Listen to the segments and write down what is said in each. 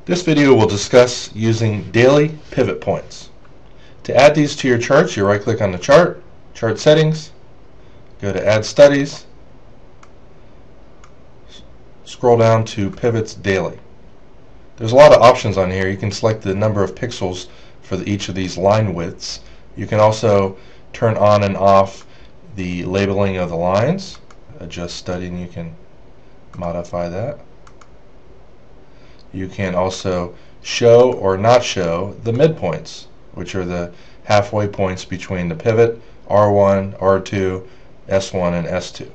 This video will discuss using daily pivot points. To add these to your charts, you right click on the chart, Chart Settings, go to Add Studies, scroll down to Pivots Daily. There's a lot of options on here. You can select the number of pixels for each of these line widths. You can also turn on and off the labeling of the lines. Adjust study and you can modify that. You can also show or not show the midpoints, which are the halfway points between the pivot, R1, R2, S1, and S2.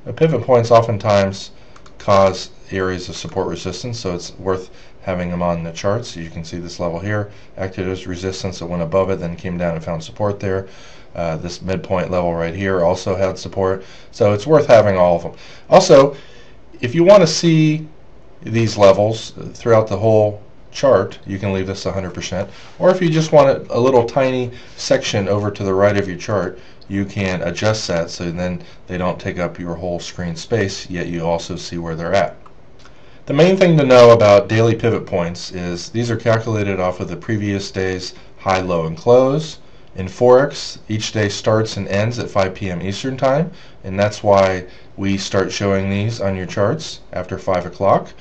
The pivot points oftentimes cause areas of support resistance, so it's worth having them on the charts. You can see this level here acted as resistance. It went above it, then came down and found support there. This midpoint level right here also had support, so it's worth having all of them. Also, if you want to see these levels throughout the whole chart, you can leave this 100%. Or if you just want a little tiny section over to the right of your chart, you can adjust that so then they don't take up your whole screen space, yet you also see where they're at. The main thing to know about daily pivot points is these are calculated off of the previous day's high, low, and close. In Forex, each day starts and ends at 5 p.m. Eastern Time, and that's why we start showing these on your charts after 5 o'clock.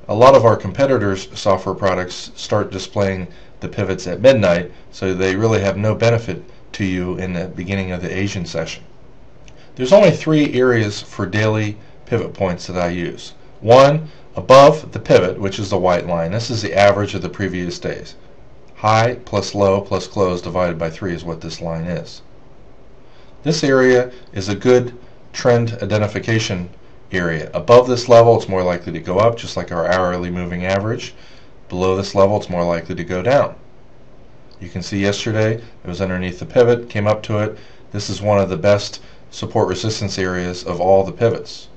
A lot of our competitors' software products start displaying the pivots at midnight, so they really have no benefit to you in the beginning of the Asian session. There's only 3 areas for daily pivot points that I use. One, above the pivot, which is the white line. This is the average of the previous days. High plus low plus close divided by 3 is what this line is. This area is a good trend identification area. Above this level, it's more likely to go up, just like our hourly moving average. Below this level, it's more likely to go down. You can see yesterday it was underneath the pivot, came up to it. This is one of the best support resistance areas of all the pivots.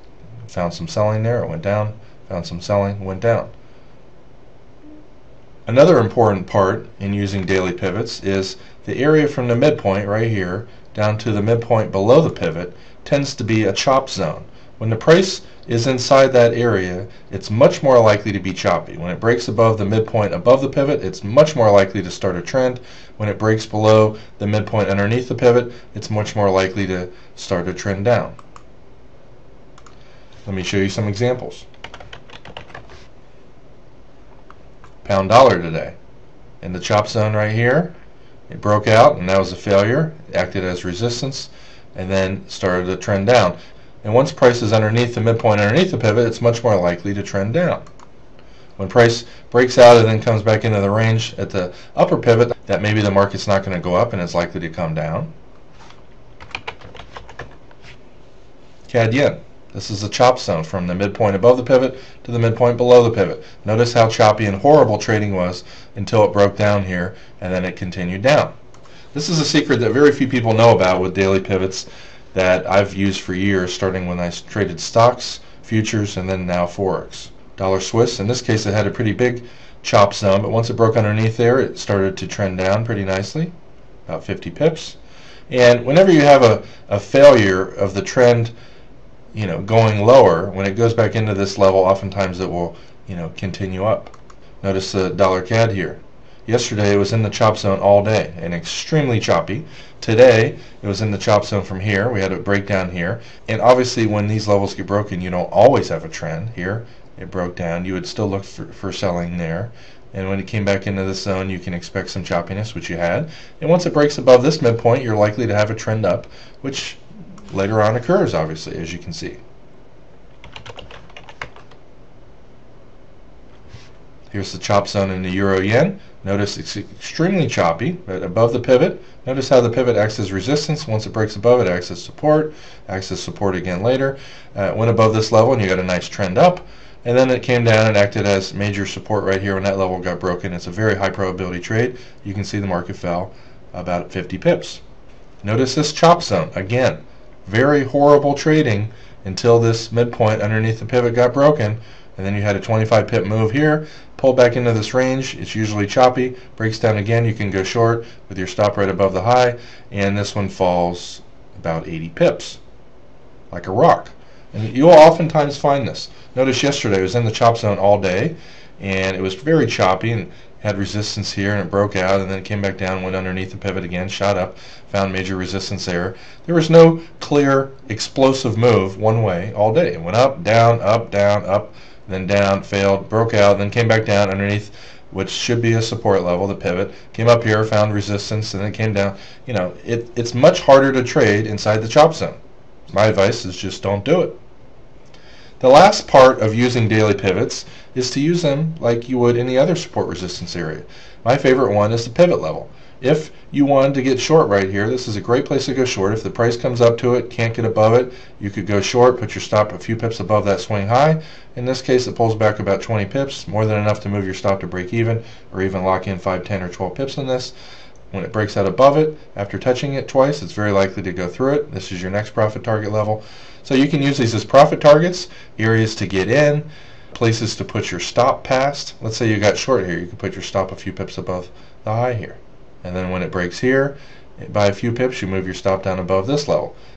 Found some selling there, it went down. Found some selling, went down. Another important part in using daily pivots is the area from the midpoint right here down to the midpoint below the pivot tends to be a chop zone. When the price is inside that area, it's much more likely to be choppy. When it breaks above the midpoint above the pivot, it's much more likely to start a trend. When it breaks below the midpoint underneath the pivot, it's much more likely to start a trend down. Let me show you some examples. Pound dollar today. In the chop zone right here, it broke out and that was a failure. It acted as resistance and then started to trend down. And once price is underneath the midpoint underneath the pivot, it's much more likely to trend down. When price breaks out and then comes back into the range at the upper pivot, that maybe the market's not going to go up and it's likely to come down. CAD yen. This is a chop zone from the midpoint above the pivot to the midpoint below the pivot. Notice how choppy and horrible trading was until it broke down here and then it continued down. This is a secret that very few people know about with daily pivots that I've used for years, starting when I traded stocks, futures, and then now Forex. Dollar Swiss, in this case it had a pretty big chop zone, but once it broke underneath there it started to trend down pretty nicely, about 50 pips. And whenever you have a failure of the trend going lower, when it goes back into this level, oftentimes it will, continue up. Notice the dollar CAD here. Yesterday it was in the chop zone all day and extremely choppy. Today it was in the chop zone from here. We had a breakdown here. And obviously when these levels get broken, you don't always have a trend. Here it broke down. You would still look for selling there. And when it came back into the zone, you can expect some choppiness, which you had. And once it breaks above this midpoint, you're likely to have a trend up, which later on occurs, obviously, as you can see. Here's the chop zone in the euro yen. Notice it's extremely choppy, but above the pivot. Notice how the pivot acts as resistance. Once it breaks above it, acts as support again later. Went above this level and you got a nice trend up, and then it came down and acted as major support right here when that level got broken. It's a very high probability trade. You can see the market fell about 50 pips. Notice this chop zone again. Very horrible trading until this midpoint underneath the pivot got broken, and then you had a 25 pip move here, pull back into this range. It's usually choppy, breaks down again, you can go short with your stop right above the high, and this one falls about 80 pips like a rock. And you'll oftentimes find this. Notice yesterday it was in the chop zone all day, and it was very choppy and had resistance here, and it broke out, and then it came back down, went underneath the pivot again, shot up, found major resistance there. There was no clear explosive move one way all day. It went up, down, then down, failed, broke out, then came back down underneath which should be a support level, the pivot, came up here, found resistance, and then came down. It's much harder to trade inside the chop zone. My advice is just don't do it. The last part of using daily pivots is to use them like you would any other support resistance area. My favorite one is the pivot level. If you wanted to get short right here, this is a great place to go short. If the price comes up to it, can't get above it, you could go short, put your stop a few pips above that swing high. In this case, it pulls back about 20 pips, more than enough to move your stop to break even, or even lock in 5, 10, or 12 pips in this. When it breaks out above it, after touching it twice, it's very likely to go through it. This is your next profit target level. So you can use these as profit targets, areas to get in, places to put your stop past. Let's say you got short here, you can put your stop a few pips above the high here. And then when it breaks here, by a few pips, you move your stop down above this level.